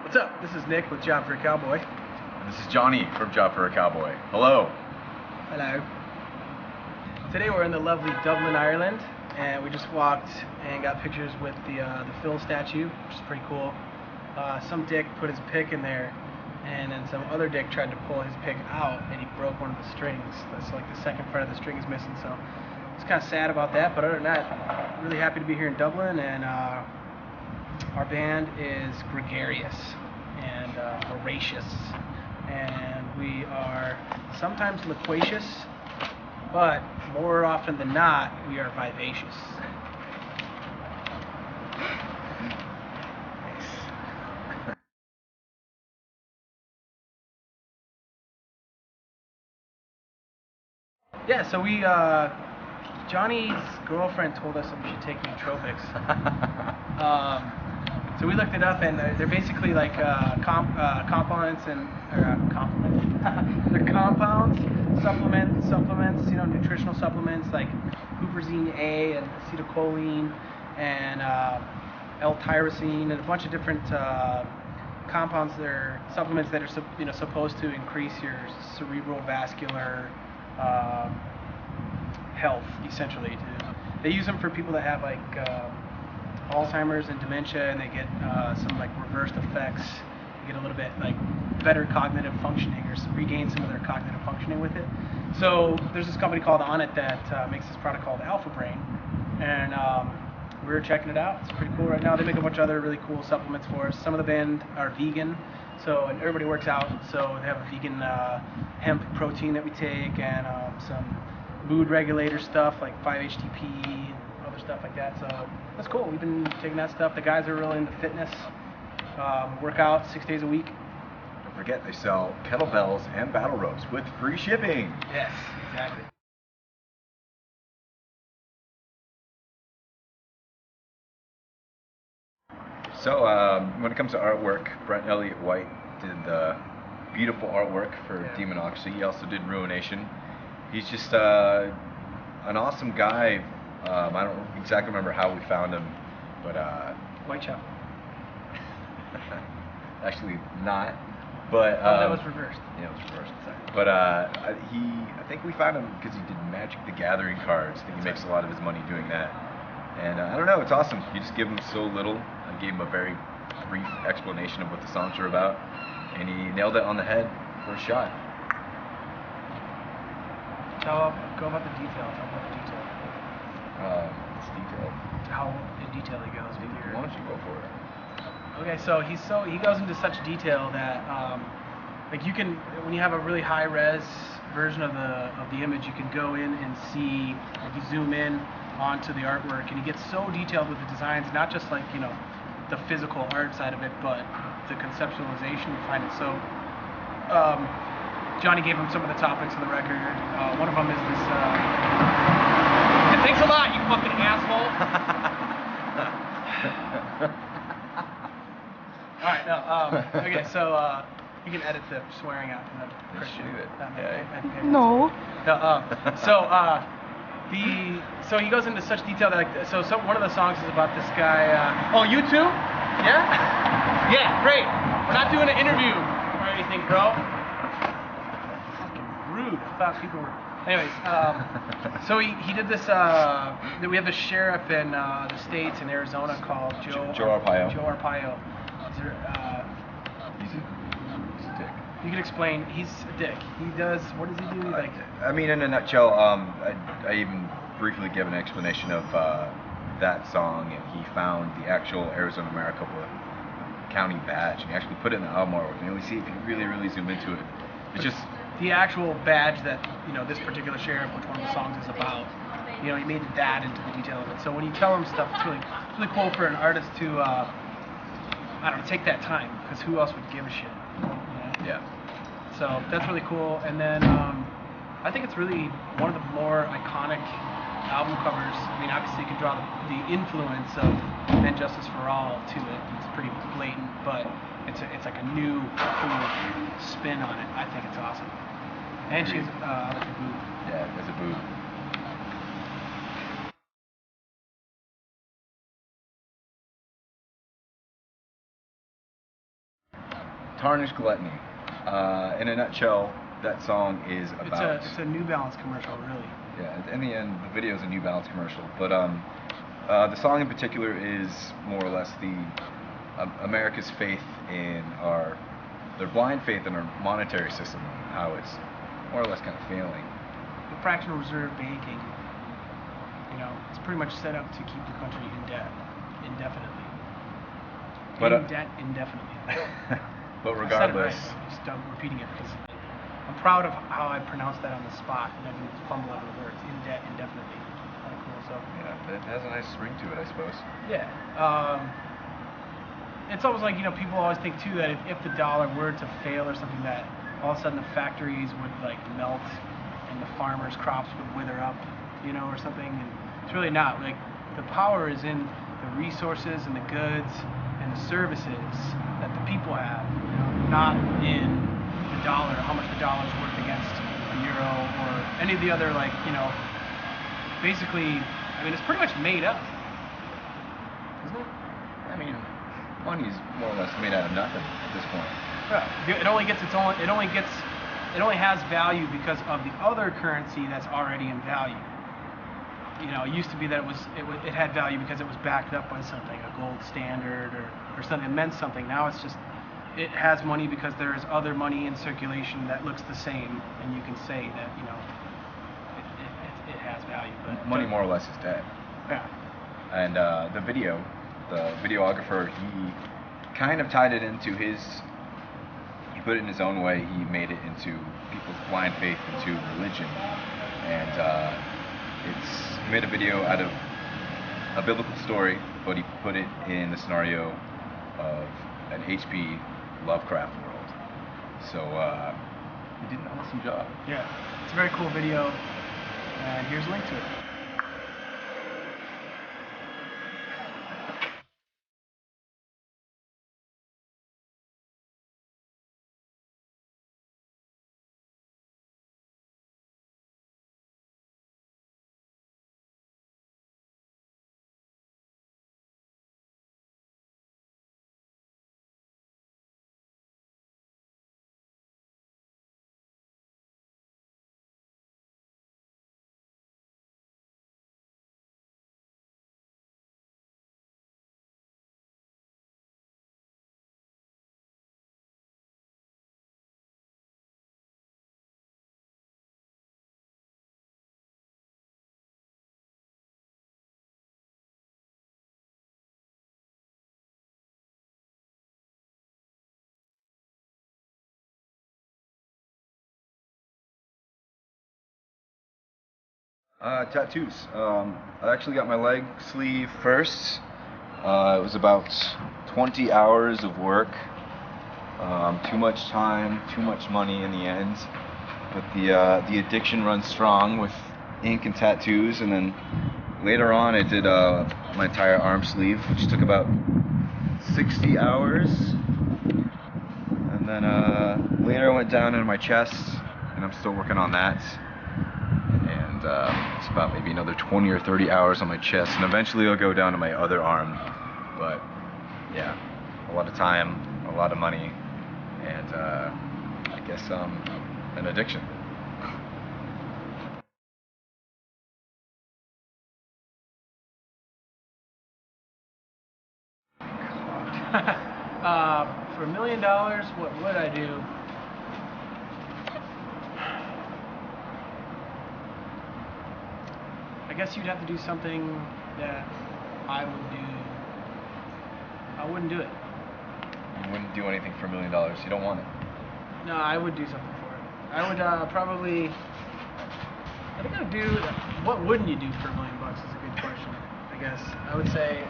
What's up? This is Nick with Job For A Cowboy. And this is Johnny from Job For A Cowboy. Hello. Hello. Today we're in the lovely Dublin, Ireland, and we just walked and got pictures with the Phil statue, which is pretty cool. Some dick put his pick in there, and then some other dick tried to pull his pick out, and he broke one of the strings. That's like the second part of the string is missing, so it's kind of sad about that. But other than that, really happy to be here in Dublin, and our band is gregarious and voracious, and we are sometimes loquacious, but more often than not, we are vivacious. Yeah, so we, Johnny's girlfriend told us that we should take nootropics. So we looked it up, and they're basically like components and they're compounds, supplements, you know, nutritional supplements like huperzine A and acetylcholine and L-tyrosine and a bunch of different compounds. They're supplements that are supposed to increase your cerebral vascular health, essentially. They use them for people that have like Alzheimer's and dementia, and they get some like reversed effects. They get a little bit like better cognitive functioning, or regain some of their cognitive functioning with it. So there's this company called On It that makes this product called Alpha Brain, and we were checking it out. It's pretty cool right now. They make a bunch of other really cool supplements for us. Some of the band are vegan, so and everybody works out, so they have a vegan hemp protein that we take, and some mood regulator stuff like 5-HTP and other stuff like that. So that's cool. We've been taking that stuff. The guys are really into fitness. Work out 6 days a week. Don't forget, they sell kettlebells and battle ropes with free shipping. Yes, exactly. So when it comes to artwork, Brent Elliott White did the beautiful artwork for Demonocracy. He also did Ruination. He's just an awesome guy. I don't exactly remember how we found him, but Whitechapel. Actually not. But that was reversed. Yeah, it was reversed. Sorry. But I think we found him because he did Magic the Gathering cards. I think he makes a lot of his money doing that. And I don't know, it's awesome. You just give him so little. I gave him a very brief explanation of what the songs are about, and he nailed it on the head for a shot. Go about the detail. It's detailed. How in detail he goes. Why don't you go for it? Okay, so he goes into such detail that like you can, when you have a really high res version of the image, you can go in and see, like you zoom in onto the artwork, and he gets so detailed with the designs, not just like, you know, the physical art side of it, but the conceptualization. You find it so. Johnny gave him some of the topics of the record. One of them is this. Thanks a lot, you fucking asshole. All right, no. Okay, so you can edit the swearing out from the Christian. No. So he goes into such detail that one of the songs is about this guy. Oh, you too? Yeah? Yeah, great. We're not doing an interview or anything, bro. Fucking rude. I thought people were. Anyways, so he did this. We have the sheriff in the States in Arizona called Joe Arpaio. Joe Arpaio. He's a dick. You can explain. He's a dick. He does. What does he do? Like. I mean, in a nutshell, I even briefly gave an explanation of that song, and he found the actual Arizona Maricopa County badge, and he actually put it in the album artwork. And you see, if you really zoom into it, it's just the actual badge that, you know, this particular sheriff, which one of the songs is about. You know, he made that into the detail of it. So when you tell him stuff, it's really cool for an artist to, I don't know, take that time, because who else would give a shit? You know? Yeah. So that's really cool. And then I think it's really one of the more iconic album covers. I mean, obviously you can draw the influence of And Justice for All to it. It's pretty blatant, but it's like a new, cool spin on it. I think it's awesome. And she's like a boob. Yeah, there's a boob. Tarnished Gluttony. In a nutshell, that song is about... It's a New Balance commercial, really. Yeah, in the end, the video is a New Balance commercial. But the song in particular is more or less the America's faith in their blind faith in our monetary system, how it's more or less kind of failing. The fractional reserve banking, it's pretty much set up to keep the country in debt indefinitely. But, in debt indefinitely. But regardless, I said it right. I'm just repeating it because I'm proud of how I pronounced that on the spot, and I can fumble over the words. In debt indefinitely. Kind of cool. So. Yeah, it has a nice ring to it, I suppose. Yeah. It's almost like people always think too that if the dollar were to fail or something, that all of a sudden the factories would like melt and the farmers' crops would wither up, or something. And it's really not. Like the power is in the resources and the goods and the services that the people have, not in the dollar, how much the dollar's worth against a euro or any of the other basically, it's pretty much made up, isn't it? I mean, money's more or less made out of nothing at this point. Yeah, it only has value because of the other currency that's already in value. It used to be that it had value because it was backed up by something, a gold standard or something that meant something. Now it's just, it has money because there is other money in circulation that looks the same, and you can say that, it has value. But money more or less is dead. Yeah. And the videographer, he kind of tied it into he put it in his own way. He made it into people's blind faith into religion. And he made a video out of a biblical story, but he put it in the scenario of an H.P. Lovecraft world. So he did an awesome job. Yeah, it's a very cool video, and here's a link to it. Tattoos. I actually got my leg sleeve first. It was about 20 hours of work. Too much time, too much money in the end. But the addiction runs strong with ink and tattoos. And then later on I did my entire arm sleeve, which took about 60 hours. And then later I went down into my chest, and I'm still working on that. And it's about maybe another 20 or 30 hours on my chest, and eventually I'll go down to my other arm. But yeah, a lot of time, a lot of money, and I guess an addiction. For $1 million, what would I do? I guess you'd have to do something that I would do. I wouldn't do it. You wouldn't do anything for $1 million. You don't want it. No, I would do something for it. I would probably. I think I would do. What wouldn't you do for $1 million? Is a good question. I guess I would say.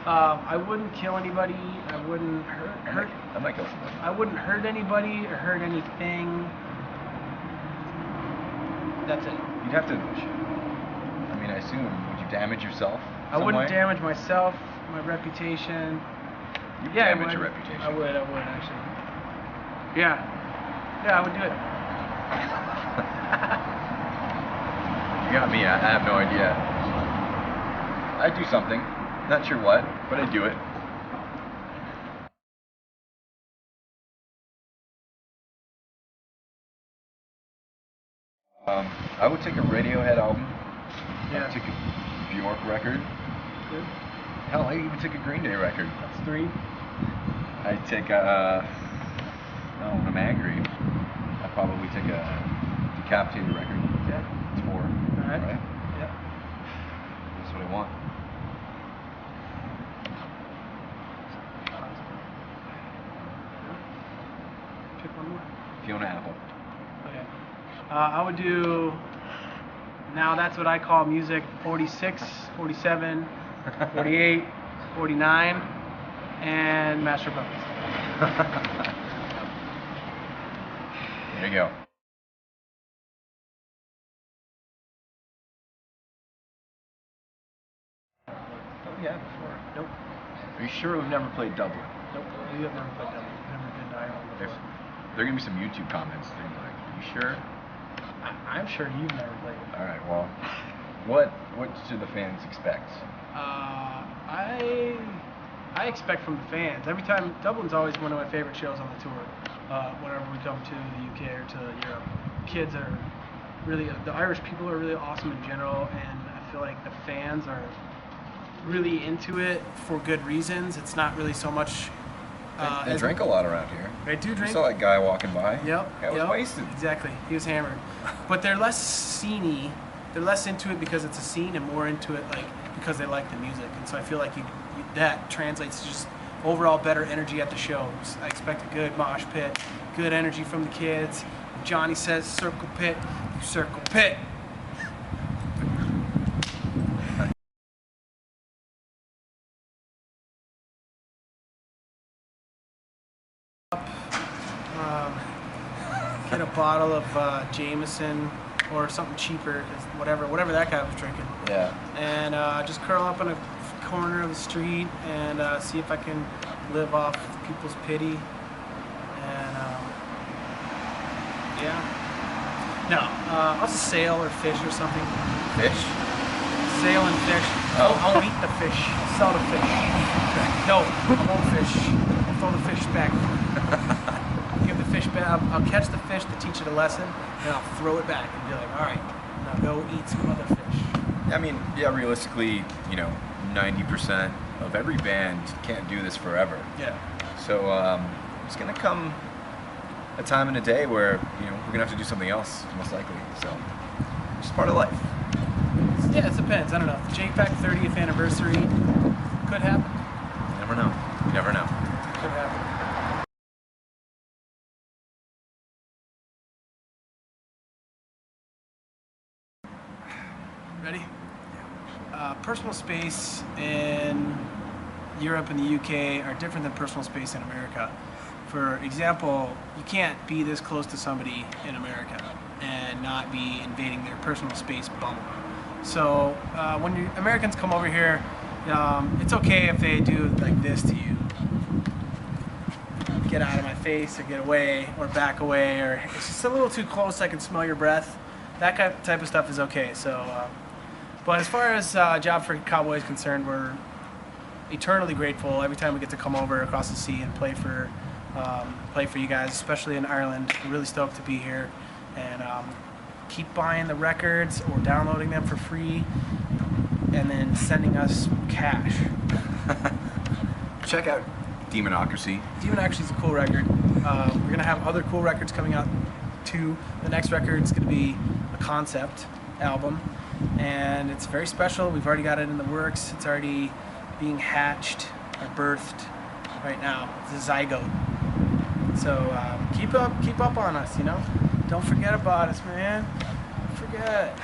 I wouldn't kill anybody. I wouldn't hurt. I might kill somebody. I wouldn't hurt anybody or hurt anything. That's it. You'd have to. I mean, I assume, would you damage yourself? I wouldn't damage myself, my reputation. You'd damage your reputation. I would actually. Yeah, I would do it. You got me. I have no idea. I'd do something. Not sure what, but I'd do it. I would take a Radiohead album. Yeah. I would take a Bjork record. Good. Hell, I even take a Green Day record. That's 3. I'd take a. Oh, when I'm angry, I'd probably take a Decapitated record. Yeah. It's 4. Alright. Right? Yeah. That's what I want. Pick one more. Fiona Apple. Okay. I would do, now that's what I call music, 46, 47, 48, 49, and Master Puppets. There you go. Oh yeah, before. Nope. Are you sure we've never played Dublin? Nope. You have never played Dublin. You've never been to Ireland If before. there are gonna be some YouTube comments, they're gonna be like, "Are you sure?" I'm sure you've never played it. All right. Well, what should the fans expect? I expect from the fans, every time, Dublin's always one of my favorite shows on the tour, whenever we come to the UK or to Europe. Kids are really, the Irish people are really awesome in general, and I feel like the fans are really into it for good reasons. It's not really so much... They drink a lot around here. They do drink. You saw that guy walking by? Yep. Guy was wasted. Exactly. He was hammered. But they're less sceney. They're less into it because it's a scene and more into it like because they like the music. And so I feel like that translates to just overall better energy at the shows. I expect a good mosh pit, good energy from the kids. If Johnny says circle pit, you circle pit. Get a bottle of Jameson or something cheaper, whatever that guy was drinking. Yeah. And just curl up in a corner of the street and see if I can live off people's pity. And yeah. No, I'll just sail or fish or something. Fish? Sail and fish. Oh. I'll eat the fish. I'll sell the fish. No, I won't fish. I'll throw the fish back. Give the fish back. I'll catch the fish to teach it a lesson, and I'll throw it back and be like, all right, now go eat some other fish. I mean, yeah, realistically, 90% of every band can't do this forever. Yeah. So it's gonna come a time in a day where we're gonna have to do something else, most likely. So it's just part of life. Yeah, it depends. I don't know. The J-Pack 30th anniversary could happen. You never know. You never know. Could happen. Ready? Personal space in Europe and the UK are different than personal space in America. For example, you can't be this close to somebody in America and not be invading their personal space bubble. So when Americans come over here, it's okay if they do like this to you. Get out of my face or get away or back away, or it's just a little too close, I can smell your breath. That type of stuff is okay. So, but as far as Job for a Cowboy is concerned, we're eternally grateful every time we get to come over across the sea and play for you guys, especially in Ireland. We're really stoked to be here, and keep buying the records or downloading them for free, and then sending us cash. Check out Demonocracy. Demonocracy is a cool record. We're gonna have other cool records coming out too. The next record is gonna be a concept album, and it's very special. We've already got it in the works. It's already being hatched or birthed right now. It's a zygote. So keep up on us. Don't forget about us, man. Don't forget.